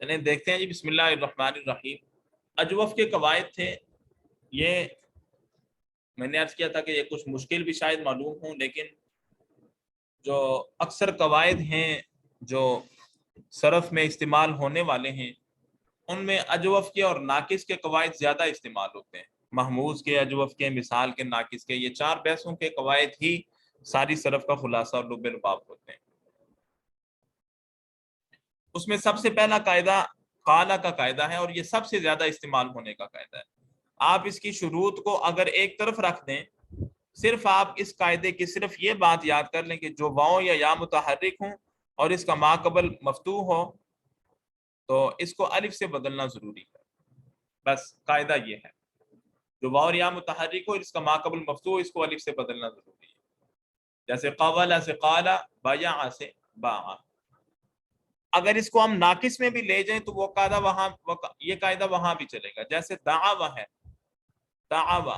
چلیں دیکھتے ہیں جی، بسم اللہ الرحمن الرحیم۔ اجوف کے قواعد تھے یہ، میں نے عرض کیا تھا کہ یہ کچھ مشکل بھی شاید معلوم ہوں، لیکن جو اکثر قواعد ہیں جو صرف میں استعمال ہونے والے ہیں ان میں اجوف کے اور ناقص کے قواعد زیادہ استعمال ہوتے ہیں۔ محموز کے، اجوف کے، مثال کے، ناقص کے، یہ چار بحثوں کے قواعد ہی ساری صرف کا خلاصہ اور لب لباب ہوتے ہیں۔ اس میں سب سے پہلا قاعدہ قالا کا قاعدہ ہے، اور یہ سب سے زیادہ استعمال ہونے کا قاعدہ ہے۔ آپ اس کی شروط کو اگر ایک طرف رکھ دیں، صرف آپ اس قاعدے کی صرف یہ بات یاد کر لیں کہ جو واؤ یا یا متحرک ہوں اور اس کا ما قبل مفتوح ہو تو اس کو الف سے بدلنا ضروری ہے۔ بس قاعدہ یہ ہے، جو واؤ اور یا متحرک ہو، اس کا ما قبل مفتوح، اس کو الف سے بدلنا ضروری ہے۔ جیسے قولا سے قالا، بایا سے باع۔ اگر اس کو ہم ناقص میں بھی لے جائیں تو وہ قاعدہ وہاں، یہ قاعدہ وہاں بھی چلے گا۔ جیسے دعوا ہے، دعوا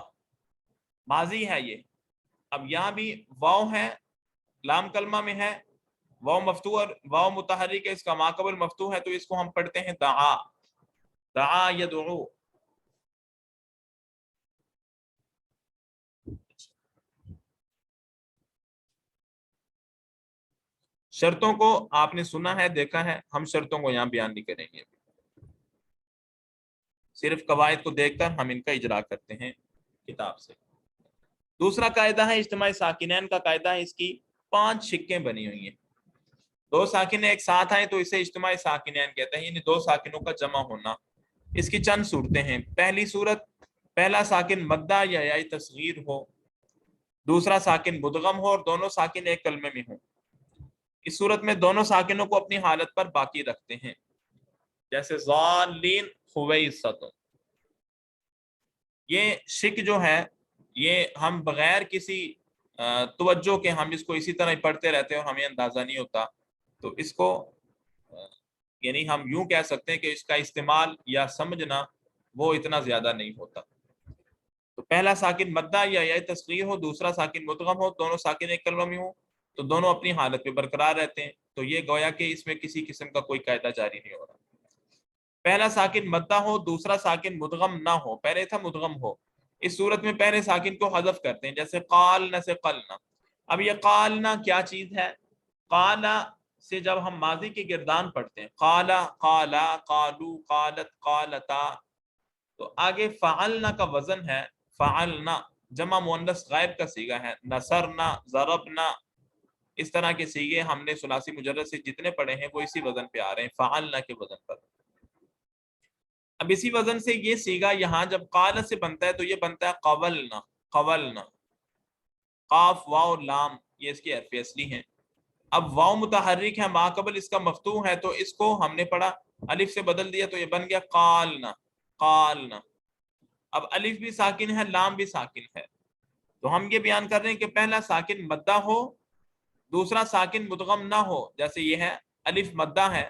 ماضی ہے یہ، اب یہاں بھی واؤ ہے، لام کلمہ میں ہے، واؤ مفتوح اور واؤ متحرک ہے، اس کا ما قبل مفتوح ہے، تو اس کو ہم پڑھتے ہیں دعا، دعا یدعو۔ شرطوں کو آپ نے سنا ہے، دیکھا ہے، ہم شرطوں کو یہاں بیان نہیں کریں گے، صرف قواعد کو دیکھ کر ہم ان کا اجرا کرتے ہیں کتاب سے۔ دوسرا قاعدہ ہے اجتماع ساکنین کا قاعدہ ہے، اس کی 5 شقیں بنی ہوئی ہیں۔ دو ساکن ایک ساتھ آئیں تو اسے اجتماع ساکنین کہتے ہیں، یعنی دو ساکنوں کا جمع ہونا۔ اس کی چند صورتیں ہیں۔ پہلی صورت، پہلا ساکن مدہ یا یاء تصغیر ہو، دوسرا ساکن مدغم ہو، اور دونوں ساکن ایک کلمے میں ہوں۔ اس صورت میں دونوں ساکنوں کو اپنی حالت پر باقی رکھتے ہیں، جیسے ضالین خویصۃ۔ یہ شک جو ہے یہ ہم بغیر کسی توجہ کے ہم اس کو اسی طرح ہی پڑھتے رہتے ہیں اور ہمیں اندازہ نہیں ہوتا، تو اس کو یعنی ہم یوں کہہ سکتے ہیں کہ اس کا استعمال یا سمجھنا وہ اتنا زیادہ نہیں ہوتا۔ تو پہلا ساکن مدہ یا یاء تصغیر ہو، دوسرا ساکن مدغم ہو، دونوں ساکن ایک کلمہ میں ہوں، تو دونوں اپنی حالت پہ برقرار رہتے ہیں، تو یہ گویا کہ اس میں کسی قسم کا کوئی قاعدہ جاری نہیں ہو رہا۔ پہلا ساکن مدہ ہو، دوسرا ساکن مدغم نہ ہو، پہلے تھا مدغم ہو، اس صورت میں پہلے ساکن کو حذف کرتے ہیں، جیسے قالنا سے قلنا۔ اب یہ قالنا کیا چیز ہے؟ قالا سے جب ہم ماضی کے گردان پڑھتے ہیں، قالا، قالا، قالو، قالت، قالتا، تو آگے فعلنا کا وزن ہے، فعلنا جمع مؤنث غائب کا صیغہ ہے، نصرنا، ضربنا، اس طرح کے صیغے ہم نے ثلاثی مجرد سے جتنے پڑھے ہیں وہ اسی وزن پہ آ رہے ہیں، فعلنا کے وزن پر۔ اب اسی وزن سے یہ صیغہ یہاں جب قال سے بنتا ہے تو یہ بنتا ہے قولنا، قولنا، قاف واو لام یہ اس کے حرف اصلی ہیں۔ اب واو متحرک ہے، ما قبل اس کا مفتوح ہے، تو اس کو ہم نے پڑھا الف سے بدل دیا تو یہ بن گیا قالنا، قالنا۔ اب الف بھی ساکن ہے، لام بھی ساکن ہے، تو ہم یہ بیان کر رہے ہیں کہ پہلا ساکن مدہ ہو، دوسرا ساکن مدغم نہ ہو، جیسے یہ ہے الف مدہ ہے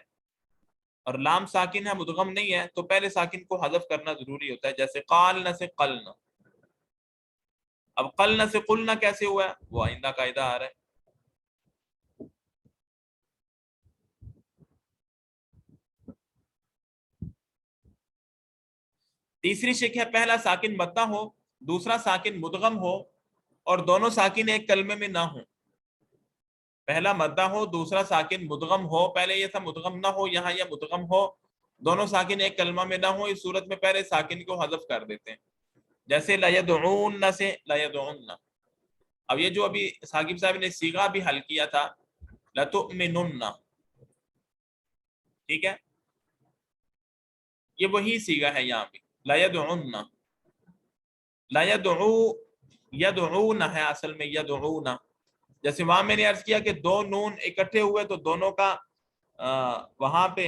اور لام ساکن ہے، مدغم نہیں ہے، تو پہلے ساکن کو حذف کرنا ضروری ہوتا ہے، جیسے قالنا سے قلنا۔ اب قلنا سے قلنا کیسے ہوا ہے وہ آئندہ قاعدہ آ رہا ہے۔ تیسری شک ہے، پہلا ساکن مدہ ہو، دوسرا ساکن مدغم ہو، اور دونوں ساکن ایک کلمے میں نہ ہوں۔ پہلا مدہ ہو، دوسرا ساکن مدغم ہو، پہلے یہ تھا مدغم نہ ہو، یہاں یہ مدغم ہو، دونوں ساکن ایک کلمہ میں نہ ہو، اس صورت میں پہلے ساکن کو حذف کر دیتے ہیں، جیسے لَيَدْعُونَ سے لَيَدْعُونَ۔ اب یہ جو ابھی ثاقب صاحب نے صیغہ بھی حل کیا تھا لَتُؤْمِنُنَّ، ٹھیک ہے، یہ وہی صیغہ ہے یہاں بھی لَيَدْعُونَ، لَيَدْعُو، یدعون ہے اصل میں یدعون، جیسے وہاں میں نے عرض کیا کہ دو نون اکٹھے ہوئے تو دونوں کا وہاں پہ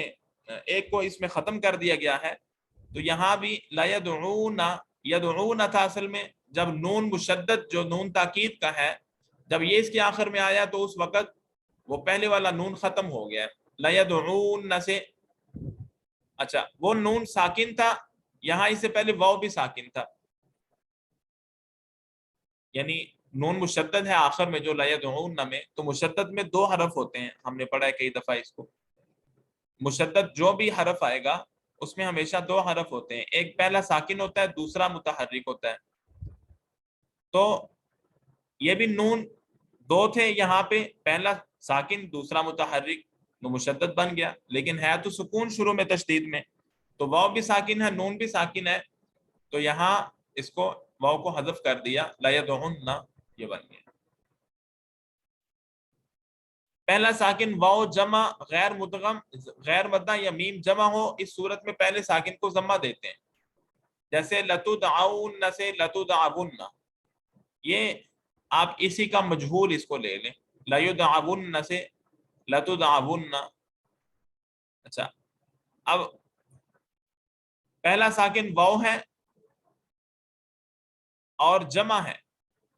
ایک کو اس میں ختم کر دیا گیا ہے، تو یہاں بھی لَيَدْعُونَ، یدعون تھا اصل میں، جب نون مشدد جو نون تاکید کا ہے جب یہ اس کے آخر میں آیا تو اس وقت وہ پہلے والا نون ختم ہو گیا ہے لَيَدْعُونَ سے۔ اچھا وہ نون ساکن تھا، یہاں اس سے پہلے واو بھی ساکن تھا، یعنی نون مشدد ہے آخر میں جو لَيَدْعُونَ میں، تو مشدد میں دو حرف ہوتے ہیں، ہم نے پڑھا ہے کئی دفعہ اس کو، مشدد جو بھی حرف آئے گا اس میں ہمیشہ دو حرف ہوتے ہیں، ایک پہلا ساکن ہوتا ہے، دوسرا متحرک ہوتا ہے۔ تو یہ بھی نون دو تھے یہاں پہ، پہلا ساکن دوسرا متحرک، تو مشدد بن گیا، لیکن ہے تو سکون شروع میں تشدید میں، تو واو بھی ساکن ہے، نون بھی ساکن ہے، تو یہاں اس کو واو کو حذف کر دیا، لا یدعن، یہ بن گیا۔ پہلا ساکن واو جمع غیر مدغم غیر مدہ یا میم جمع ہو، اس صورت میں پہلے ساکن کو ضمہ دیتے ہیں، جیسے لتدعون سے لتدعون، یہ آپ اسی کا مجہول اس کو لے لیں، لیدعون سے لتدعون۔ اچھا، اب پہلا ساکن واو ہے اور جمع ہے،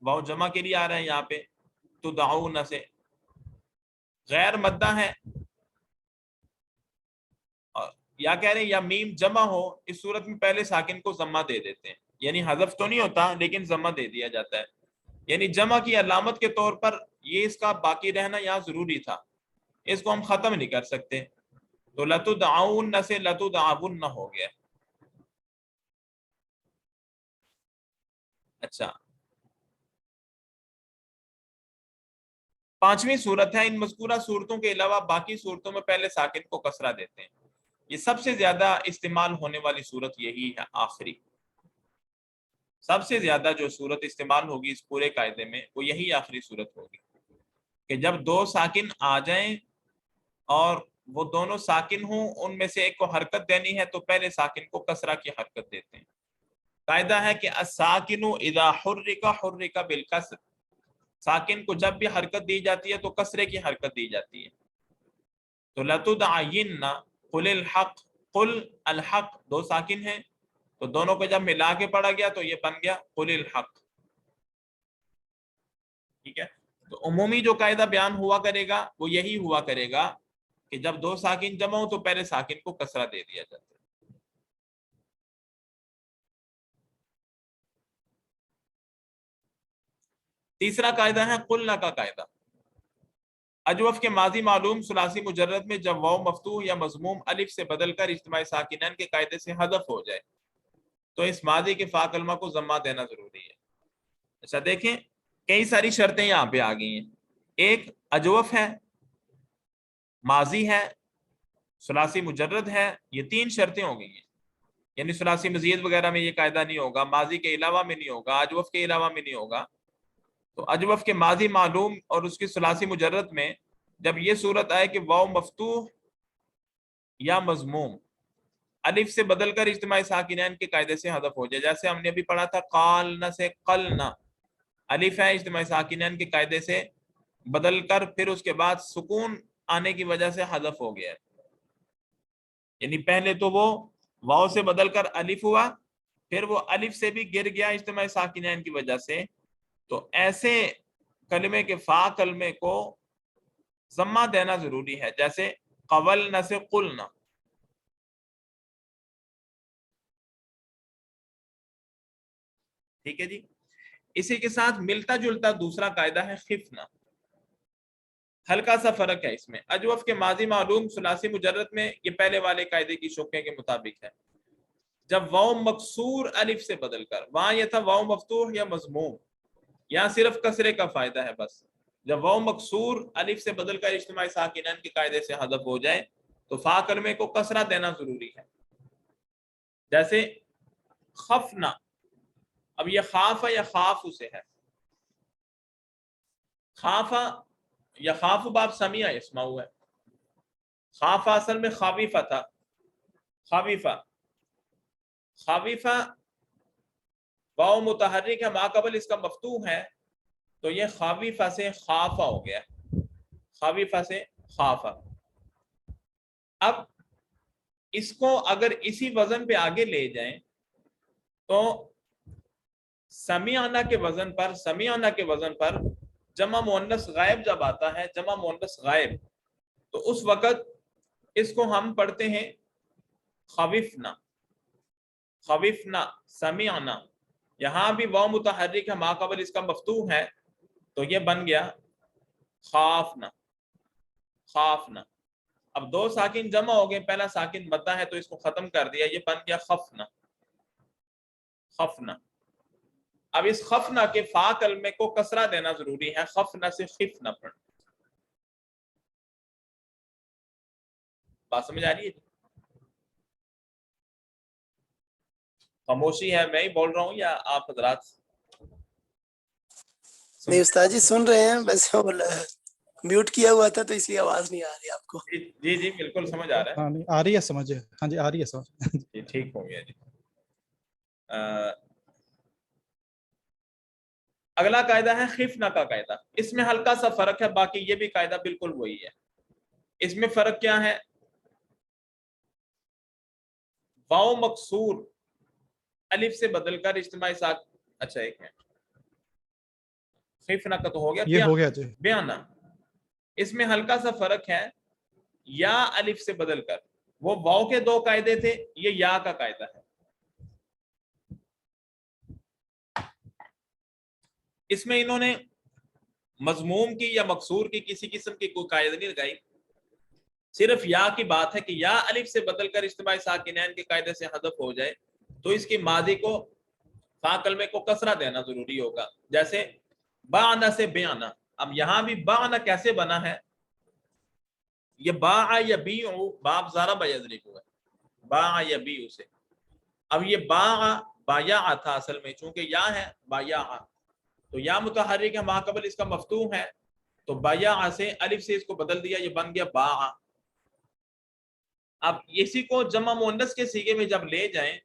واو جمع کے لیے آ رہا ہے یہاں پہ، تدعون سے، غیر مدہ ہے، یا کہہ رہے ہیں یا میم جمع ہو، اس صورت میں پہلے ساکن کو ضمہ دے دیتے ہیں، یعنی حذف تو نہیں ہوتا لیکن ضمہ دے دیا جاتا ہے، یعنی جمع کی علامت کے طور پر یہ اس کا باقی رہنا یہاں ضروری تھا، اس کو ہم ختم نہیں کر سکتے، تو لتدعون سے لتدعون ہو گیا۔ اچھا، پانچویں صورت ہے، ان مذکورہ صورتوں کے علاوہ باقی صورتوں میں پہلے ساکن کو کسرہ دیتے ہیں، یہ سب سے زیادہ استعمال ہونے والی صورت یہی ہے، آخری سب سے زیادہ جو صورت استعمال ہوگی اس پورے قاعدے میں وہ یہی آخری صورت ہوگی، کہ جب دو ساکن آ جائیں اور وہ دونوں ساکن ہوں، ان میں سے ایک کو حرکت دینی ہے تو پہلے ساکن کو کسرہ کی حرکت دیتے ہیں۔ قاعدہ ہے کہ الساکن اذا حرک حرک بالکسر، ساکن کو جب بھی حرکت دی جاتی ہے تو کسرے کی حرکت دی جاتی ہے، تو لتدعین قل الحق، قل الحق دو ساکن ہیں، تو دونوں کو جب ملا کے پڑھا گیا تو یہ بن گیا قل الحق، ٹھیک ہے۔ تو عمومی جو قاعدہ بیان ہوا کرے گا وہ یہی ہوا کرے گا کہ جب دو ساکن جمع ہو تو پہلے ساکن کو کسرہ دے دیا جاتا ہے۔ تیسرا قاعدہ ہے قلنا کا قاعدہ، اجوف کے ماضی معلوم ثلاثی مجرد میں جب واو مفتوح یا مضموم الف سے بدل کر اجتماع ساکنین کے قاعدے سے حذف ہو جائے تو اس ماضی کے فا کلمہ کو ضمہ دینا ضروری ہے۔ اچھا دیکھیں، کئی ساری شرطیں یہاں پہ آ گئی ہیں، ایک اجوف ہے، ماضی ہے، ثلاثی مجرد ہے، یہ تین شرطیں ہو گئی ہیں، یعنی ثلاثی مزید وغیرہ میں یہ قاعدہ نہیں ہوگا، ماضی کے علاوہ میں نہیں ہوگا، اجوف کے علاوہ میں نہیں ہوگا، تو اجوف کے ماضی معلوم اور اس کی ثلاثی مجرد میں جب یہ صورت آئے کہ واو مفتوح یا مضموم الف سے بدل کر اجتماع ساکنین کے قاعدے سے حذف ہو جائے، جیسے ہم نے ابھی پڑھا تھا قالنا سے قلنا، الف ہے اجتماع ساکنین کے قاعدے سے بدل کر پھر اس کے بعد سکون آنے کی وجہ سے حذف ہو گیا ہے، یعنی پہلے تو وہ واو سے بدل کر الف ہوا، پھر وہ الف سے بھی گر گیا اجتماع ساکنین کی وجہ سے، تو ایسے کلمے کے فا کلمے کو ضمہ دینا ضروری ہے، جیسے قولنا سے قلنا، ٹھیک ہے جی۔ اسی کے ساتھ ملتا جلتا دوسرا قاعدہ ہے خفنا، ہلکا سا فرق ہے اس میں، اجوف کے ماضی معلوم ثلاثی مجرد میں یہ پہلے والے قاعدے کی شوقیں کے مطابق ہے، جب واو مکسور الف سے بدل کر، وہاں یہ تھا واو مفتوح یا مضموم، یہاں صرف کسرے کا فائدہ ہے بس، جب واو مکسور الف سے بدل کر اجتماع ساکنین کے قاعدے سے حذف ہو جائے تو فا کلمے کو کسرہ دینا ضروری ہے، جیسے خفنا، اب یہ خاف یا خاف اسے ہے، خافا یا خاف باب سمیع اسمہ ہے، خافا اصل میں خاویفہ تھا، خاویفہ، خاویفہ واو متحرک ہے، ما قبل اس کا مفتوح ہے، تو یہ خاویفہ سے خافا ہو گیا، خاویفہ سے خافا۔ اب اس کو اگر اسی وزن پہ آگے لے جائیں تو سمیعنا کے وزن پر، سمیعنا کے وزن پر جمع مؤنث غائب جب آتا ہے، جمع مؤنث غائب، تو اس وقت اس کو ہم پڑھتے ہیں خوفنا، خوفنا، سمیعنا، یہاں بھی واو متحرک ہے، ما قبل اس کا مفتوح ہے، تو یہ بن گیا خافنا، خافنا۔ اب دو ساکن جمع ہو گئے، پہلا ساکن مدہ ہے تو اس کو ختم کر دیا، یہ بن گیا خفنا، خفنا۔ اب اس خفنا کے فا کلمے کو کسرہ دینا ضروری ہے، خفنا سے خفنا پڑھ۔ بات سمجھ آ رہی ہے؟ خاموشی ہے، میں ہی بول رہا ہوں یا آپ حضرات؟ نہیں استاد جی سن رہے ہیں، بس میوٹ کیا ہوا تھا تو اس لیے آواز نہیں آ رہی آپ کو۔ جی جی بالکل سمجھ آ رہا ہے۔ ہاں نہیں آ رہی ہے سمجھ، ہاں جی آ رہی ہے سمجھ۔ جی ٹھیک ہو گیا جی۔ اگلا قاعدہ ہے خفنا کا قاعدہ، اس میں ہلکا سا فرق ہے، باقی یہ بھی قاعدہ بالکل وہی ہے۔ اس میں فرق کیا ہے؟ واو مکسور الف سے بدل کر اجتماعی ساکن، اچھا ایک منٹ، خفنا کا تو ہو گیا، یہ ہو گیا جی۔ بیانا، اس میں ہلکا سا فرق ہے، یا الف سے بدل کر، وہ واو کے دو قاعدے تھے، یہ یا کا قاعدہ ہے۔ اس میں انہوں نے مضموم کی یا مکسور کی کسی قسم کی کوئی قاعدہ نہیں لگائی، صرف یا کی بات ہے کہ یا الف سے بدل کر اجتماعی ساکنین کے قاعدے سے حذف ہو جائے تو اس کی ماضی کو فا کلمے کو کسرہ دینا ضروری ہوگا، جیسے باعنا سے بیانا۔ اب یہاں بھی باعنا کیسے بنا ہے؟ یہ باع یبیع، باب ضرب یضرب ہوا ہے، باع یبیع سے، اب یہ باع بایع تھا اصل میں، چونکہ یا ہے بایع، تو یا متحرک ہے، ما قبل اس کا مفتوح ہے، تو بایع سے الف سے اس کو بدل دیا، یہ بن گیا باع۔ اب اسی کو جمع مؤنث کے صیغے میں جب لے جائیں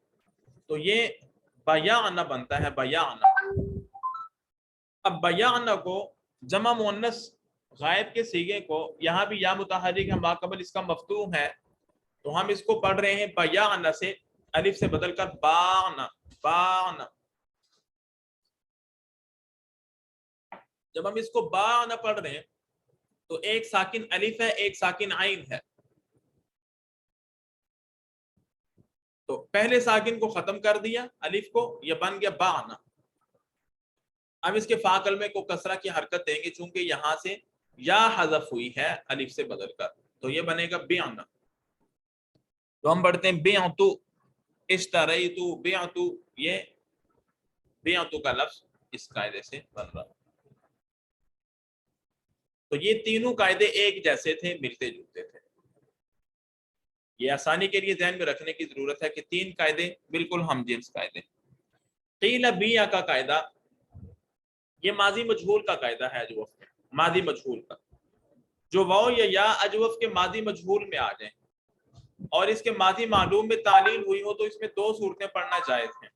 تو یہ بیعنا بنتا ہے، بیعنا۔ اب بیعنا کو جمع مؤنث غائب کے صیغے کو، یہاں بھی یا متحرک ہے، ما قبل اس کا مفتوح ہے، تو ہم اس کو پڑھ رہے ہیں بیعنا سے الف سے بدل کر باعنا، باعنا۔ جب ہم اس کو باعنا پڑھ رہے ہیں تو ایک ساکن الف ہے، ایک ساکن عین ہے، تو پہلے ساکن کو ختم کر دیا الف کو، یہ بن گیا باعنا۔ اب اس کے فا کلمے کو کسرہ کی حرکت دیں گے، چونکہ یہاں سے یا حذف ہوئی ہے الف سے بدل کر، تو یہ بنے گا بیعنا۔ تو ہم پڑھتے ہیں بیعتو، اشتریتو، بیعتو، یہ بیعتو کا لفظ اس قاعدے سے بن رہا۔ تو یہ تینوں قاعدے ایک جیسے تھے، ملتے جلتے تھے۔ یہ آسانی کے لیے ذہن میں رکھنے کی ضرورت ہے کہ تین قاعدے بالکل ہم جنس قاعدے۔ قیل بیع کا قاعدہ، یہ ماضی مجہول کا قاعدہ ہے، اجوف میں ماضی مجہول کا، جو واو یا اجوف کے ماضی مجہول میں آ جائیں اور اس کے ماضی معلوم میں تعلیل ہوئی ہو تو اس میں دو صورتیں پڑھنا جائز ہیں،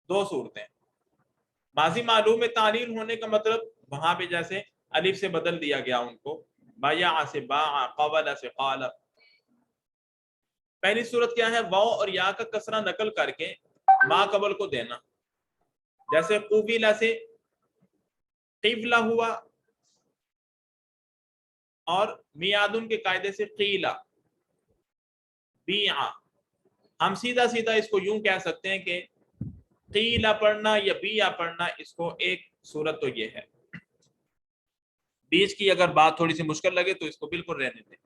دو صورتیں۔ ماضی معلوم میں تعلیل ہونے کا مطلب وہاں پہ جیسے الف سے بدل دیا گیا ان کو، بیع سے باع، قبل سے قال۔ پہلی صورت کیا ہے؟ واو اور یا کا کسرہ نقل کر کے ما قبل کو دینا، جیسے قبیلہ سے قبلہ ہوا، اور میادن کے قاعدے سے قیلہ، بیعہ۔ ہم سیدھا سیدھا اس کو یوں کہہ سکتے ہیں کہ قیلہ پڑھنا یا بیعہ پڑھنا، اس کو ایک صورت تو یہ ہے۔ بیچ کی اگر بات تھوڑی سی مشکل لگے تو اس کو بالکل رہنے دیں۔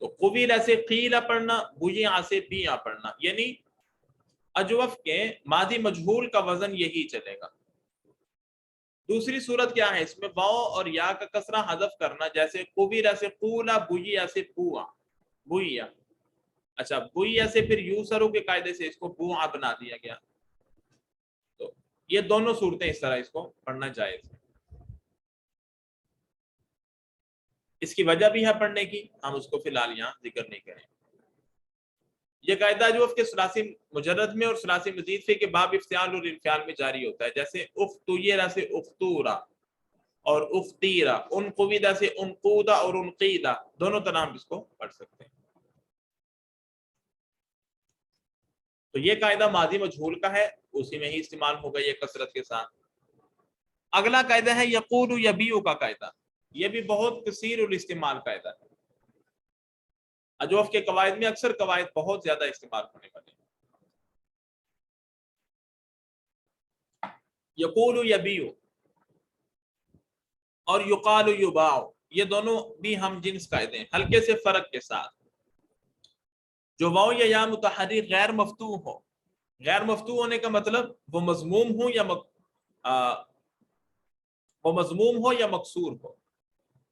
تو قبیلہ سے قیلہ پڑھنا، بیعہ سے بیعہ پڑھنا، یعنی اجوف کے ماضی مجہول کا وزن یہی چلے گا۔ دوسری صورت کیا ہے؟ اس میں واو اور یا کا کسرہ حذف کرنا، جیسے قبیلہ سے قولا، بیعہ سے بوعہ، بیعہ۔ اچھا بیعہ سے پھر یوسرو کے قاعدے سے اس کو بوعہ بنا دیا گیا، تو یہ دونوں صورتیں اس طرح اس کو پڑھنا جائز ہے۔ اس کی وجہ بھی ہے پڑھنے کی، ہم اس کو فی الحال یہاں ذکر نہیں کریں۔ یہ قاعدہ جو اس کے ثلاثی مجرد میں اور ثلاثی مزید فی کے باب افتعال اور انفعال میں جاری ہوتا ہے، جیسے اختیرہ سے اختورہ اور اختیرہ، انقویدہ سے انقودہ اور انقیدہ، دونوں طرح ہم اس کو پڑھ سکتے ہیں۔ تو یہ قاعدہ ماضی مجہول کا ہے، اسی میں ہی استعمال ہوگا یہ کثرت کے ساتھ۔ اگلا قاعدہ ہے یقول یبیع کا قاعدہ، یہ بھی بہت کثیر الاستعمال قاعدہ ہے، اجوف کے قواعد میں اکثر قواعد بہت زیادہ استعمال ہونے والے ہیں۔ یقول یبیع اور یقال یباع، یہ دونوں بھی ہم جنس قاعدے ہیں ہلکے سے فرق کے ساتھ. جو واو یا یا متحرک غیر مفتوح ہو، غیر مفتوح ہونے کا مطلب وہ مضموم ہو یا مکسور ہو.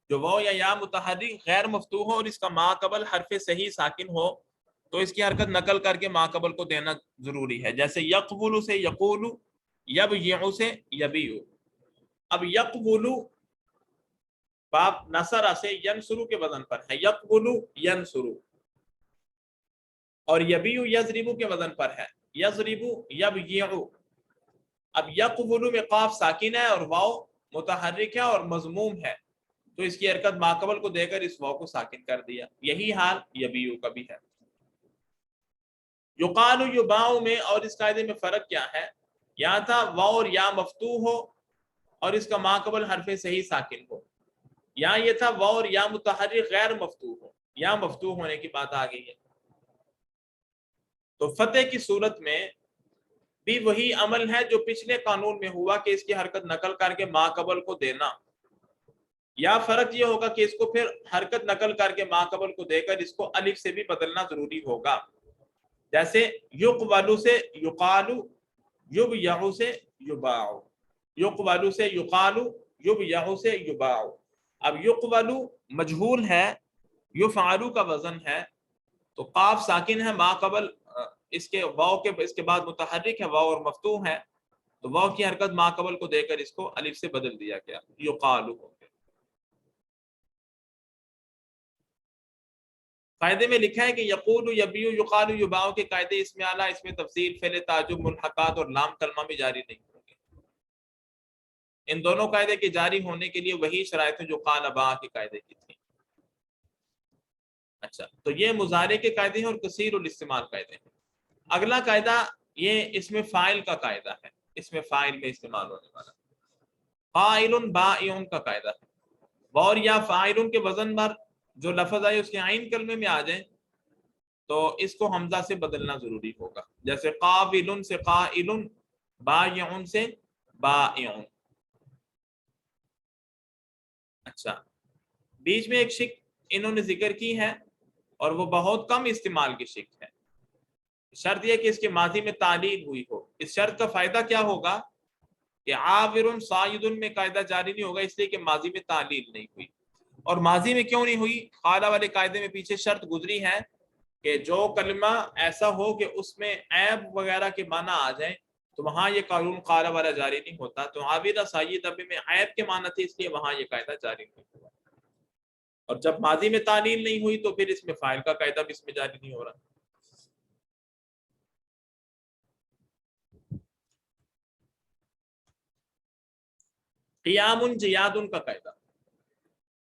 جو واو یا یا متحرک غیر مفتوح ہو اور اس کا ما قبل حرف صحیح ساکن ہو تو اس کی حرکت نقل کر کے ما قبل کو دینا ضروری ہے. جیسے یقبل سے یقول، یبیع سے یبیع. اب یقبل باب نصر سے ینصر کے وزن پر ہے، یقبل ینصر. اور یبیع یضرب کے وزن پر ہے، یضرب یبیع. اب یقبل میں قاف ساکن ہے اور واو متحرک ہے اور مضموم ہے تو اس کی حرکت ماقبل کو دے کر اس واو کو ساکن کر دیا. یہی حال یبیع کا بھی ہے. یقال یباع میں اور اس قاعدے میں فرق کیا ہے؟ یہاں تھا واو اور یا مفتوح ہو اور اس کا ماقبل حرف صحیح ساکن ہو. یہاں یہ تھا واو اور یا متحرک غیر مفتوح ہو، یا مفتوح ہونے کی بات آ گئی ہے. تو فتح کی صورت میں بھی وہی عمل ہے جو پچھلے قانون میں ہوا کہ اس کی حرکت نقل کر کے ما قبل کو دینا. یا فرق یہ ہوگا کہ اس کو پھر حرکت نقل کر کے ما قبل کو دے کر اس کو الف سے بھی بدلنا ضروری ہوگا. جیسے یقبل سے یقال، یبیع سے یباع، یقبل سے یقال، یبیع سے یباع. اب یقبل مجہول ہے، یفعل کا وزن ہے تو قاف ساکن ہے، ما قبل اس کے واو کے اس کے بعد متحرک ہے، واو اور مفتوح ہے تو واو کی حرکت ما قبل کو دے کر اس کو الف سے بدل دیا گیا، یقال ہو گیا. قاعدے میں لکھا ہے کہ یقول، یبیع، یقال، یباع کے قاعدے اس میں اعلیٰ، اس میں تفصیل، فعل تعجب، ملحقات اور لام کلمہ میں جاری نہیں ہوں گے. ان دونوں قاعدے کے جاری ہونے کے لیے وہی شرائط ہیں جو قال با کے قاعدے کی تھی. اچھا، تو یہ مضارع کے قاعدے ہیں اور کثیر الاستعمال قاعدے ہیں. اگلا قاعدہ یہ اس میں فاعل کا قاعدہ ہے، اس میں فاعل میں استعمال ہونے والا قائل بائع کا قاعدہ ہے. اور یا فاعل کے وزن پر جو لفظ آئے اس کے عین کلمے میں آ جائیں تو اس کو حمزہ سے بدلنا ضروری ہوگا. جیسے قابل سے قائل، بائع سے بائع. اچھا، بیچ میں ایک شک انہوں نے ذکر کی ہے اور وہ بہت کم استعمال کی شک ہے. شرط یہ کہ اس کے ماضی میں تعلیل ہوئی ہو. اس شرط کا فائدہ کیا ہوگا کہ عابر صاعد میں قاعدہ جاری نہیں ہوگا، اس لیے کہ ماضی میں تعلیل نہیں ہوئی. اور ماضی میں کیوں نہیں ہوئی؟ خالہ والے قاعدے میں پیچھے شرط گزری ہے کہ جو کلمہ ایسا ہو کہ اس میں عیب وغیرہ کے معنی آ جائیں تو وہاں یہ قانون خالہ والا جاری نہیں ہوتا. تو عابر صاعد میں عیب کے معنی تھے اس لیے وہاں یہ قاعدہ جاری نہیں ہوا. اور جب ماضی میں تعلیل نہیں ہوئی تو پھر اس میں فاعل کا قاعدہ بھی اس میں جاری نہیں ہو رہا. قیام جیاد کا قاعدہ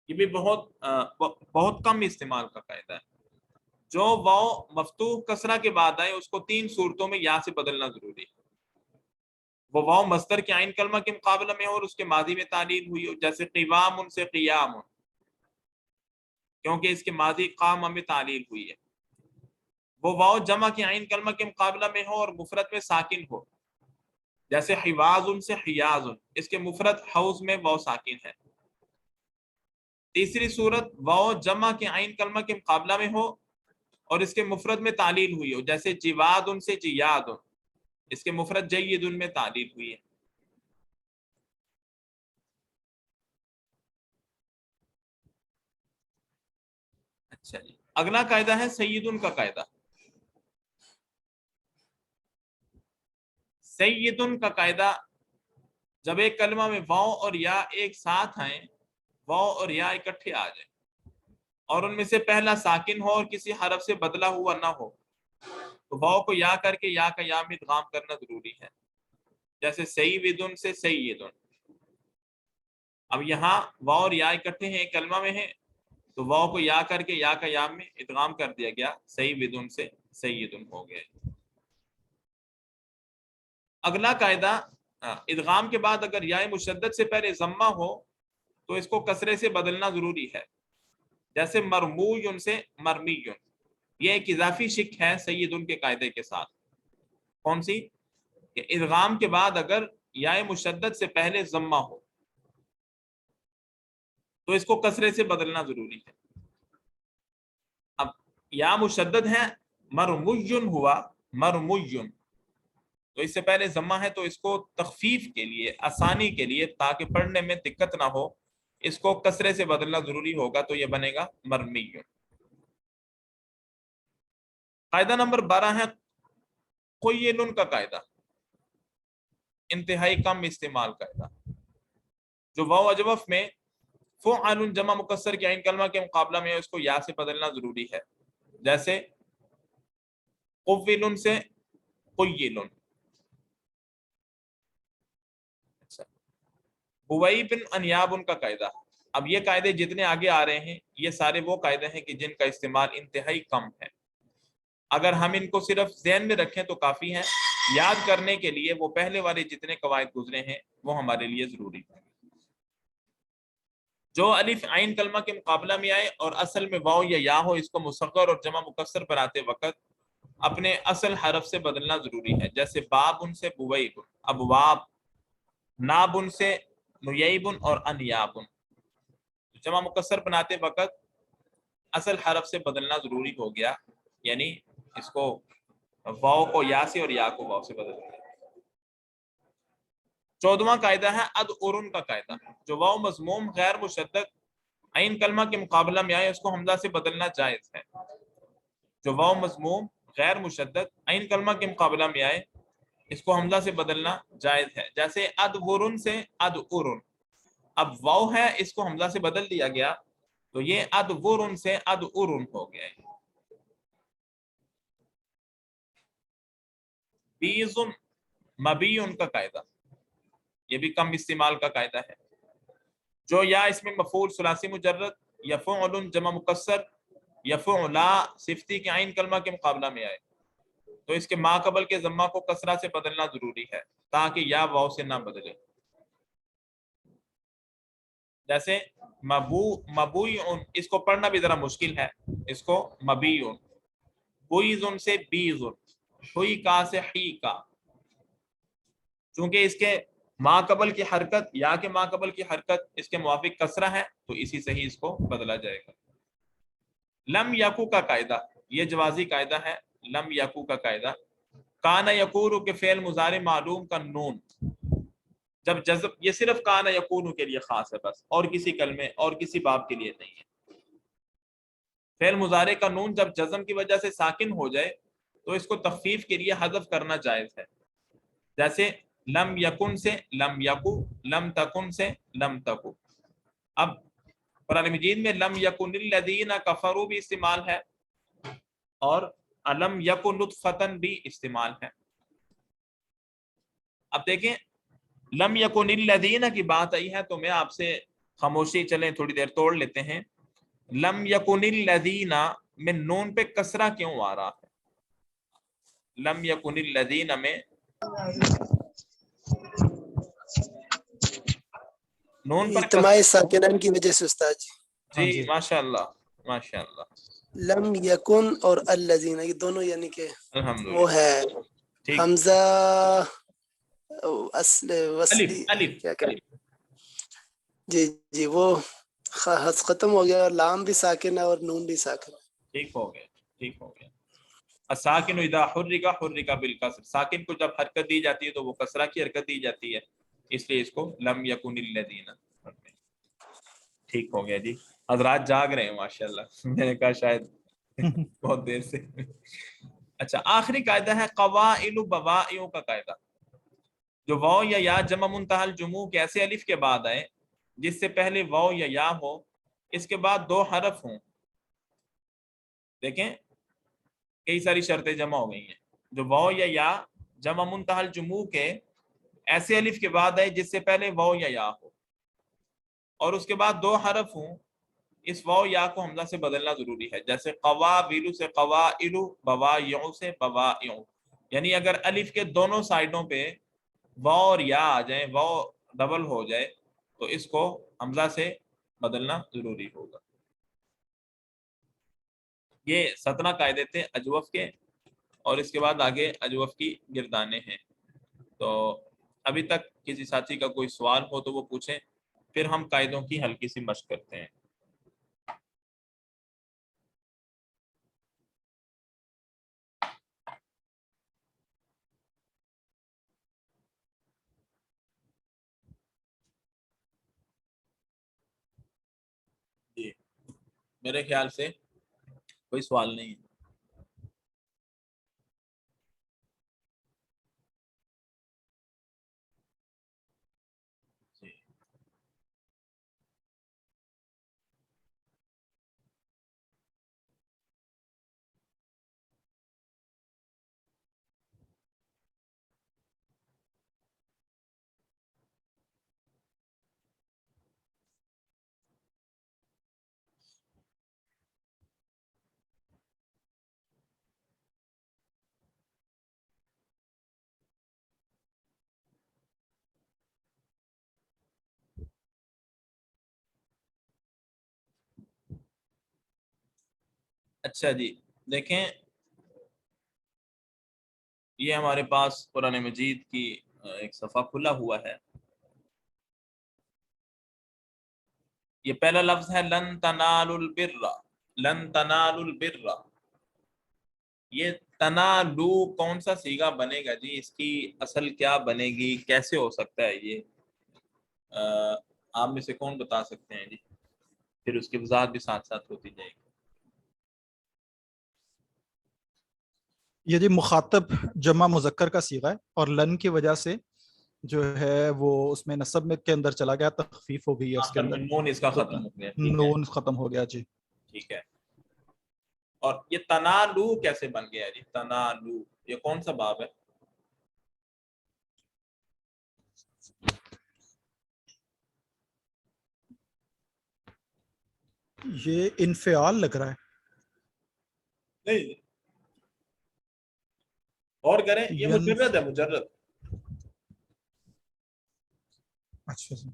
یہ بھی بہت کم استعمال کا قاعدہ ہے. جو واو مفتوح کسرہ کے بعد آئے اس کو 3 صورتوں میں یا سے بدلنا ضروری ہے. وہ واو مصدر کے عین کلمہ کے مقابلہ میں ہو اور اس کے ماضی میں تعلیل ہوئی ہو. جیسے قوام سے قیام، کیونکہ اس کے ماضی قام میں تعلیل ہوئی ہے. وہ واو جمع کے عین کلمہ کے مقابلہ میں ہو اور مفرد میں ساکن ہو. جیسے حواز سے حیاز، اس کے مفرد حوض میں واو ساکن ہے. تیسری صورت واو جمع کے عین کلمہ کے مقابلہ میں ہو اور اس کے مفرد میں تعلیل ہوئی ہو. جیسے جواد سے جیاد، اس کے مفرد جید میں تعلیل ہوئی ہے. اچھا جی، اگلا قاعدہ ہے سید کا قاعدہ. سید کا قاعدہ جب ایک کلمہ میں واو اور یا ایک ساتھ آئیں، واو اور یا اکٹھے آ جائیں اور ان میں سے پہلا ساکن ہو اور کسی حرف سے بدلا ہوا نہ ہو تو واو کو یا کر کے یا کا یا میں ادغام کرنا ضروری ہے. جیسے سیدن سے سیدن. اب یہاں واو اور یا اکٹھے ہیں، ایک کلمہ میں ہیں تو واو کو یا کر کے یا کا یا میں ادغام کر دیا گیا، سیدن سے سیدن ہو گئے. اگلا قاعدہ ادغام کے بعد اگر یا مشدد سے پہلے ضمہ ہو تو اس کو کسرے سے بدلنا ضروری ہے. جیسے مرموی سے مرمی. یہ ایک اضافی شک ہے سیدن کے قاعدے کے ساتھ. کون سی؟ کہ ادغام کے بعد اگر یا مشدد سے پہلے ضمہ ہو تو اس کو کسرے سے بدلنا ضروری ہے. اب یا مشدد ہے مرمین ہوا مرمین، تو اس سے پہلے ضمہ ہے تو اس کو تخفیف کے لیے آسانی کے لیے تاکہ پڑھنے میں دقت نہ ہو اس کو کسرے سے بدلنا ضروری ہوگا، تو یہ بنے گا مرمی. قاعدہ نمبر 12 ہے قیل کا قاعدہ، انتہائی کم استعمال قاعدہ. جو واو اجوف میں فعل جمع مکسر کے عین کلمہ کے مقابلہ میں اس کو یا سے بدلنا ضروری ہے، جیسے قویل سے قیل. بویب انیاب کا قاعدہ. اب یہ قاعدے جتنے آگے آ رہے ہیں یہ سارے وہ قاعدے ہیں کہ جن کا استعمال انتہائی کم ہے. اگر ہم ان کو صرف ذہن میں رکھیں تو کافی ہیں، یاد کرنے کے لیے وہ پہلے والے جتنے قواعد گزرے ہیں وہ ہمارے لیے ضروری ہیں. جو الف عین کلمہ کے مقابلہ میں آئے اور اصل میں واو یا یا ہو، اس کو مصغر اور جمع مکسر بناتے وقت اپنے اصل حرف سے بدلنا ضروری ہے، جیسے باب ان سے بویب، ابواب، ناب ان سے نیب اور انیاب. جمع مکسر بناتے وقت اصل حرف سے بدلنا ضروری ہو گیا، یعنی اس کو واو کو یا سے اور یا کو واو سے بدل دیا. 14واں قاعدہ ہے ادعرن کا قاعدہ. جو واو مضموم غیر مشدد عین کلمہ کے مقابلہ میں آئے اس کو حمزہ سے بدلنا جائز ہے. جو واو مضموم غیر مشدد عین کلمہ کے مقابلہ میں آئے اس کو حمزہ سے بدلنا جائز ہے، جیسے ادورن سے ادعرن. اب واو ہے اس کو حمزہ سے بدل دیا گیا تو یہ ادورن سے ادعرن ہو گیا. بیزن مبیون کا قاعدہ، یہ بھی کم استعمال کا قاعدہ ہے. جو یا اس میں مفعول ثلاثی مجرد یا فعل جمع مکسر یا فعلا صفتی کے عین کلمہ کے مقابلہ میں آئے تو اس کے ما قبل کے ضمہ کو کسرہ سے بدلنا ضروری ہے تاکہ یا واو سے نہ بدلے. جیسے مبویون، اس کو پڑھنا بھی ذرا مشکل ہے، اس کو مبیون. بویزن سے بیزن، ہوئی کا سے حی کا. چونکہ اس کے ما قبل کی حرکت یا کے ما قبل کی حرکت اس کے موافق کسرہ ہے تو اسی سے ہی اس کو بدلا جائے گا. لم یکو کا قاعدہ، یہ جوازی قاعدہ ہے. لم یکو کا قاعدہ کان یکون کے فعل مضارع معلوم کا نون جب جزم، یہ صرف کان یکون کے لیے خاص ہے بس، اور کسی کلمے اور کسی باب کے لیے نہیں ہے. فعل مضارع کا نون جب جزم کی وجہ سے ساکن ہو جائے تو اس کو تخفیف کے لیے حذف کرنا جائز ہے، جیسے لم یکن سے لم یکو، لم تکن سے لم تکو. اب قرآن مجید میں لم یکن الذین کفروا بھی استعمال ہے اور الم یکن نطفتن بھی استعمال ہے. اب دیکھیں لم یکن الذین کی بات آئی ہے تو میں آپ سے خاموشی چلیں تھوڑی دیر توڑ لیتے ہیں. لم یکن الذین میں نون پہ کسرہ کیوں آ رہا ہے؟ لم یکن الذین میں نون پر اجتماع ساکنین کی وجہ سے استاد جی. جی ماشاء اللہ ماشاء اللہ. لم یکن اور الذین یہ دونوں یعنی کہ الحمدللہ وہ ہے ٹھیک. حمزہ اصل وصلی الف کیا کہتے ہیں جی جی وہ ختم ہو گیا اور لام بھی ساکن ہے اور نون بھی ساکن ہے. ٹھیک ہو گیا ٹھیک ہو گیا. الساکن اذا حرک حرک بالکسر، ساکن کو جب حرکت دی جاتی ہے تو وہ کسرہ کی حرکت دی جاتی ہے، اس لیے اس کو لم یکن الذین. ٹھیک ہو گیا جی. حضرات جاگ رہے ہیں ماشاءاللہ، میں نے کہا شاید بہت دیر سے. اچھا آخری قاعدہ ہے قوائل بوائع کا قاعدہ. جو واو یا یا جمع منتہی الجموع کے ایسے الف کے بعد آئے جس سے پہلے واو یا یا ہو، اس کے بعد دو حرف ہوں. دیکھیں کئی ساری شرطیں جمع ہو گئی ہیں. جو واو یا یا جمع منتہی الجموع کے ایسے الف کے بعد آئے جس سے پہلے واو یا یا ہو اور اس کے بعد دو حرف ہوں، اس واو یا کو حمزہ سے بدلنا ضروری ہے، جیسے قوابل سے قوائل، بوائع سے بوائع. یعنی اگر الف کے دونوں سائڈوں پہ واو اور یا آ جائیں، واو ڈبل ہو جائے تو اس کو حمزہ سے بدلنا ضروری ہوگا. یہ 17 قاعدے تھے اجوف کے اور اس کے بعد آگے اجوف کی گردانے ہیں. تو ابھی تک کسی ساتھی کا کوئی سوال ہو تو وہ پوچھیں. پھر ہم قاعدوں کی ہلکی سی مشق کرتے ہیں. جی میرے خیال سے کوئی سوال نہیں ہے. جی اچھا جی دیکھیں یہ ہمارے پاس قرآن مجید کی ایک صفحہ کھلا ہوا ہے. یہ پہلا لفظ ہے لن تنالوا البر. لن تنالوا البر. یہ تنالو کون سا صیغہ بنے گا جی؟ اس کی اصل کیا بنے گی؟ کیسے ہو سکتا ہے یہ؟ آپ میں سے کون بتا سکتے ہیں جی؟ پھر اس کی وضاحت بھی ساتھ ساتھ ہوتی جائے گی. یہ جی مخاطب جمع مذکر کا صیغہ ہے اور لن کی وجہ سے جو ہے وہ اس میں نصب میں کے اندر چلا گیا، تخفیف ہو گئی ہے اس کے اندر، نون اس کا ختم ہو گیا. ٹھیک ہے نون ختم ہو گیا جی. ٹھیک ہے. اور یہ تنالو کیسے بن گیا جی؟ تنالو یہ کون سا باب ہے؟ یہ انفعال لگ رہا ہے. نہیں اور کریں، یہ مجرد ہے، مجرد. اچھا جی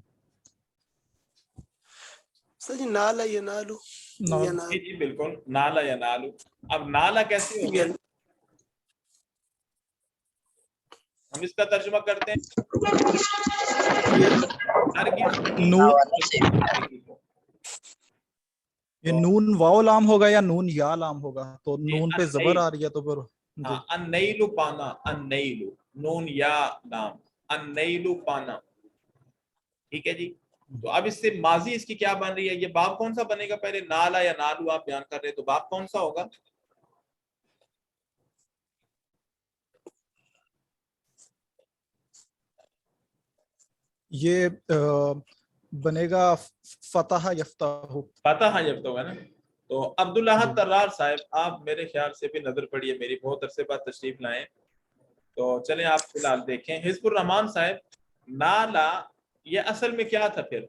سر جی نالا ینالو جی جی بالکل نالا یا نالو. اب نالا کیسے ہو گیا؟ ہم اس کا ترجمہ کرتے ہیں یہ نون واو لام ہوگا یا نون یا لام ہوگا؟ تو جی نون پہ زبر آ رہی ہے تو پھر جی النیلو پانا. النیلو نون یا لام. النیلو پانا. ٹھیک ہے جی. تو اب اس سے ماضی اس کی کیا بن رہی ہے؟ یہ باب کون سا بنے گا؟ پہلے نالا یا نالو آپ بیان کر رہے تو باب کون سا ہوگا؟ یہ بنے گا فتح یفتح. فتح یفتح ہوگا نا. تو عبداللہ طرار صاحب آپ میرے خیال سے بھی نظر پڑی ہے میری، بہت عرصے بعد تشریف لائیں، تو چلیں آپ فی الحال دیکھیں. حزب الرحمان صاحب نالا یہ اصل میں کیا تھا؟ پھر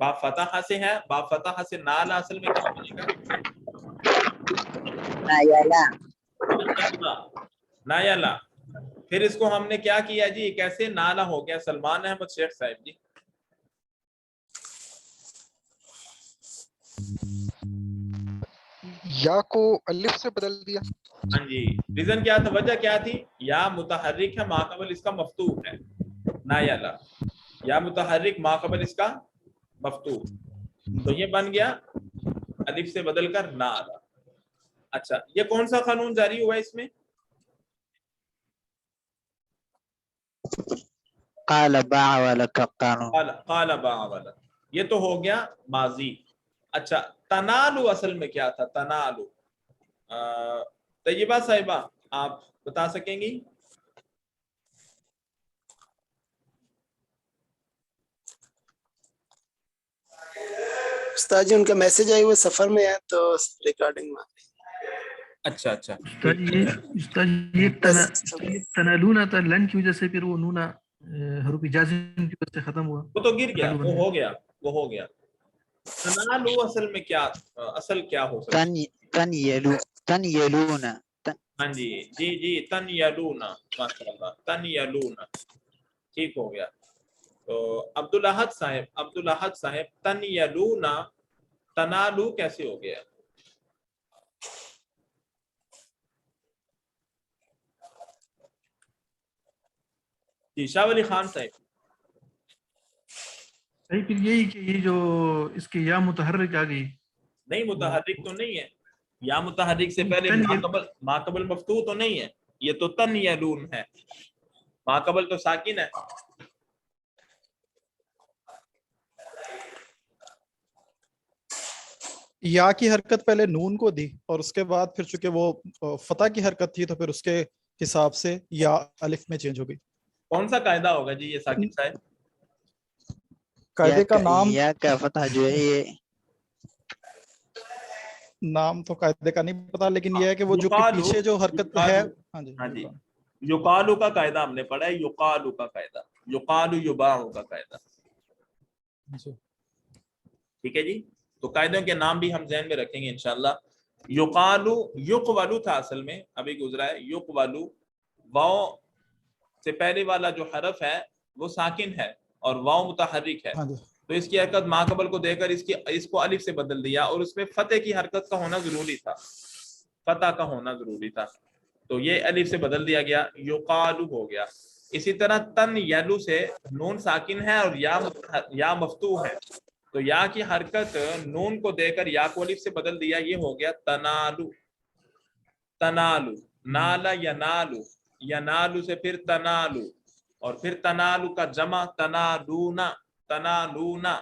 باب فتح سے ہے، باب فتح سے نالا اصل میں کیا بنے گا؟ نایلا. پھر اس کو ہم نے کیا کیا جی؟ کیسے نالا ہو گیا؟ سلمان احمد شیخ صاحب جی. یا کو الف سے بدل دیا. ہاں جی ریزن کیا تھا؟ وجہ کیا تھی؟ یا متحرک ہے ماقبل اس کا مفتوح ہے نایلا. یا متحرک ماقبل اس کا مفتوح، تو یہ بن گیا الف سے بدل کر نالا. اچھا یہ کون سا قانون جاری ہوا اس میں؟ قال باع ولك قانون. قال باع والا. یہ تو ہو گیا ماضی. اچھا تنالو اصل میں کیا تھا؟ تنالو طیبہ صاحبہ آپ بتا سکیں گی؟ استاد جی ان کا میسج آئی ہوئے سفر میں ہے تو ریکارڈنگ میں. اچھا اچھا استاد یہ تنالونا تھا لن کی وجہ سے، پھر وہ نونا حروف جازم کی وجہ سے ختم ہوا. وہ تو گر گیا، وہ ہو گیا، وہ ہو گیا. تنالو اصل میں کیا، اصل کیا ہو سکتا ہے؟ تنیلون. ہاں جی جی جی تن یلونا. ماشاء اللہ تن یلونا ٹھیک ہو گیا. تو عبدالاحد صاحب تن یلونا تنالو کیسے ہو گیا؟ جی شاہ ولی خان صاحب. پھر یہی کہ یہ جو اس کے یا متحرک آ گئی نہیں متحرک تو نہیں ہے، یا متحرک سے پہلے ماقبل مفتوح تو نہیں ہے، یہ تو تن یلون ہے، ماقبل تو ساکن ہے. یا کی حرکت پہلے نون کو دی اور اس کے بعد پھر چونکہ وہ فتح کی حرکت تھی تو پھر اس کے حساب سے یا الف میں چینج ہو گئی. کون سا قاعدہ ہوگا جی یہ ثاقب صاحب؟ قاعدے کا نام یا کا فتح جو ہے یہ نام تو قاعدے کا نہیں پتا، لیکن یہ ہے کہ وہ جو پیچھے جو حرکت ہے. ہاں جی یقالو کا قاعدہ ہم نے پڑھا ہے، یقالو کا قاعدہ، یقالو یباعو کا قاعدہ. ٹھیک ہے جی، تو قاعدوں کے نام بھی ہم ذہن میں رکھیں گے انشاءاللہ. یقالو یقولو تھا اصل میں، ابھی گزرا ہے. یقولو واو سے پہلے والا جو حرف ہے وہ ساکن ہے اور واو متحرک ہے، تو اس کی حرکت ماقبل کو دے کر اس کو الف سے بدل دیا، اور اس میں فتح کی حرکت کا ہونا ضروری تھا، فتح کا ہونا ضروری تھا، تو یہ الف سے بدل دیا گیا، یقالو ہو گیا. اسی طرح تن یلو سے نون ساکن ہے اور یا مفتوح ہے، تو یا کی حرکت نون کو دے کر یا کو الف سے بدل دیا، یہ ہو گیا تنالو. تنالو، نالا ینالو، ینالو سے پھر تنالو، اور پھر تنالو کا جمع تنالونا، تنالونا.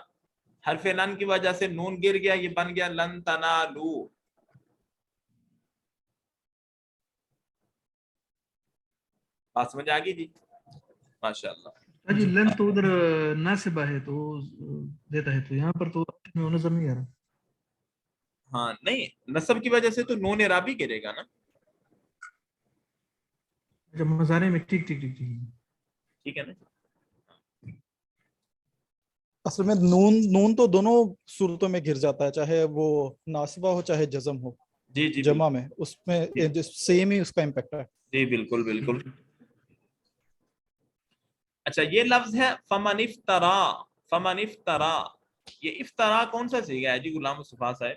حرف لن کی وجہ سے نون گر گیا، یہ بن گیا لن تنالو. بات سمجھ آ گئی جی؟ ماشاء اللہ. جی لن تو ادھر ناصبہ ہے تو دیتا ہے، تو یہاں پر تو نظر نہیں آ رہا. ہاں نہیں، نصب کی وجہ سے تو نون اعرابی گرے گا نا. جب مظاہرے میں ٹھیک ٹھیک ٹھیک ٹھیک ٹھیک ہے نا. اصل میں نون تو دونوں صورتوں میں گر جاتا ہے، چاہے وہ ناصبہ ہو چاہے جزم ہو. جی جی جمع میں اس میں سیم ہی اس کا امپیکٹ ہے. جی بالکل بالکل. اچھا یہ لفظ ہے فمن افترا. فمن افترا، یہ افترا کون سا صیغہ ہے جی غلام مصطفیٰ صاحب؟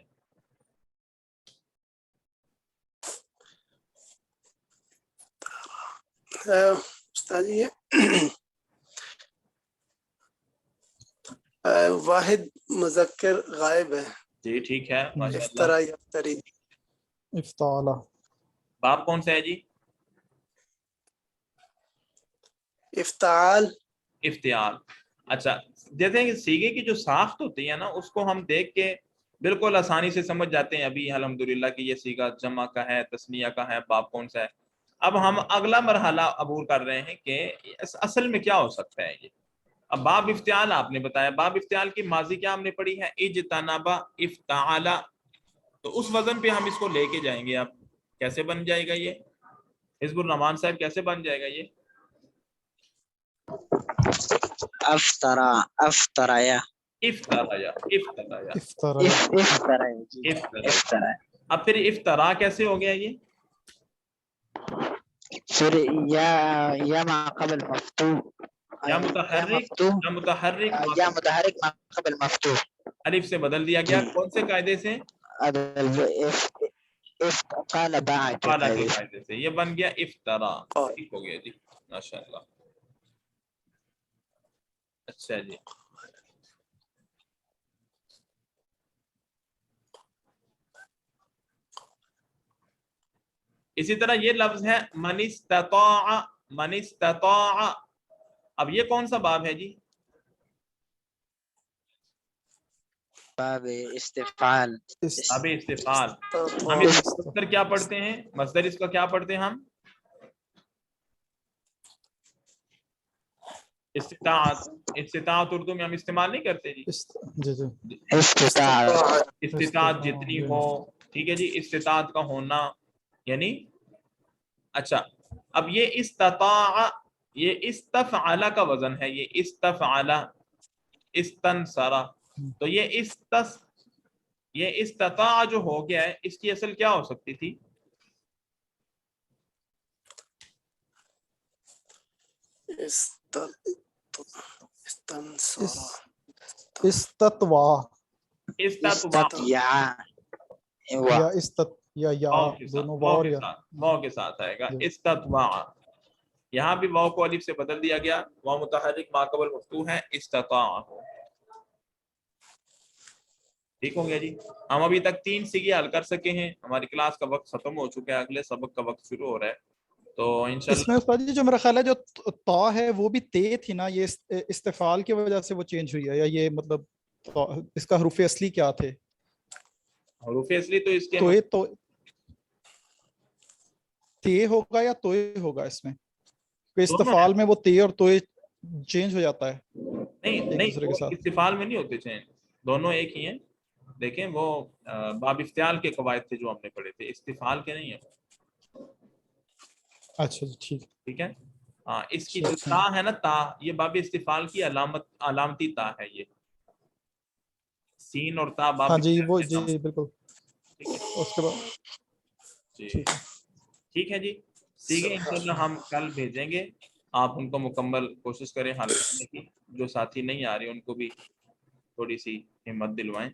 استاد یہ واحد مذکر غائب ہے. جی ٹھیک ہے ماشاءاللہ. افترا یفتری. افتعالا. باب کون سا ہے جی؟ افتعال. افتعال. اچھا جیسے کہ صیغے کی جو ساخت ہوتی ہے نا، اس کو ہم دیکھ کے بالکل آسانی سے سمجھ جاتے ہیں ابھی الحمدللہ کہ یہ صیغہ جمع کا ہے، تثنیہ کا ہے، باب کون سا ہے. اب ہم اگلا مرحلہ عبور کر رہے ہیں کہ اصل میں کیا ہو سکتا ہے یہ. اب باب افتعال آپ نے بتایا، باب افتعال کی ماضی کیا ہم نے پڑھی ہے؟ اجتنبا افتعالا. تو اس وزن پہ ہم اس کو لے کے جائیں گے. اب کیسے بن جائے گا یہ حزب الرحمان صاحب، کیسے بن جائے گا یہ؟ افطرا، افطرایا، افترایا، افترایا، افترایا. افطرایا. اب پھر افترا کیسے ہو گیا یہ؟ پھر یا ما قبل مفتوح، یا متحرک، یا متحرک یا متحرک ما قبل مفتوح الف سے بدل دیا گیا. کون سے قاعدے سے؟ قال باع کے قالا کے قاعدے سے. قاعدے سے. یہ بن گیا افترا. ٹھیک ہو گیا جی ماشاءاللہ. اچھا جی. اسی طرح یہ لفظ ہے من استطاع. من استطاع، اب یہ کون سا باب ہے جی؟ باب استفعال. باب استفعال. ہم اس کا مصدر کیا پڑھتے ہیں؟ مصدر اس کا کیا پڑھتے ہیں ہم؟ استطاعت. استطاعت اردو میں ہم استعمال نہیں کرتے جی. جی جی. استطاعت جتنی ہو. ٹھیک ہے جی، استطاعت کا ہونا یعنی. اچھا اب یہ استطاع، یہ استفعل کا وزن ہے. یہ استفعل، استنصرا. تو یہ استطاع جو ہو گیا ہے، اس کی اصل کیا ہو سکتی تھی؟ استطوا. یا دونوں واو کے ساتھ آئے گا. استطواع، یہاں بھی واو کو الف سے بدل دیا گیا. واو متحرک ما قبل مفتوح ہے، استطاع ہو. ٹھیک ہو گیا جی. ہم ابھی تک 3 سیگے حل کر سکے ہیں. ہماری کلاس کا وقت ختم ہو چکا ہے, اگلے سبق کا وقت شروع ہو رہا ہے. تو انشاءاللہ اس میں استاد جی جو میرا خیال ہے جو تا ہے وہ بھی تے تھی نا, یہ استفعال کی وجہ سے وہ چینج ہوئی ہے, یا یہ مطلب اس کا حروف اصلی کیا تھے؟ حروف اصلی تو اس کے توئے تو تے ہوگا یا توئے ہوگا اس میں؟ استفعال میں وہ تے اور توئے چینج ہو جاتا ہے ایک نہیں دوسرے کے وہ ساتھ. استفعال میں نہیں ہوتے چینج, دونوں ایک ہی ہیں. دیکھیں وہ باب افتعال کے قواعد تھے جو ہم نے پڑھے تھے, استفعال کے نہیں ہیں. اچھا جی ٹھیک. ٹھیک ہے. ہاں اس کی جو تا ہے نا, تا, یہ باب استفعال کی علامتی تا ہے. یہ سین اور تا باب ہاں جی وہ افتعال کے جی بالکل. ٹھیک ہے اس کے بعد جی ٹھیک ہے. ٹھیک ہے جی. سیکھیں انشاءاللہ ہم کل بھیجیں گے. آپ ان کو مکمل کوشش کریں حل کرنے کی. جو ساتھی نہیں آ رہے ان کو بھی تھوڑی سی ہمت دلوائیں.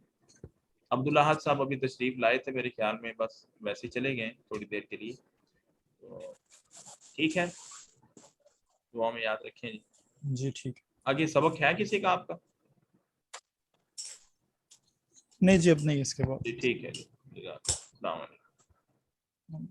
عبداللہ صاحب ابھی تشریف لائے تھے میرے خیال میں, بس ویسے چلے گئے تھوڑی دیر کے لیے. تو ٹھیک ہے, دعا میں یاد رکھیں جی. جی ٹھیک. آگے سبق ہے کسی کا آپ کا؟ نہیں جی اب نہیں اس کے بعد. جی ٹھیک ہے جی. السلام علیکم.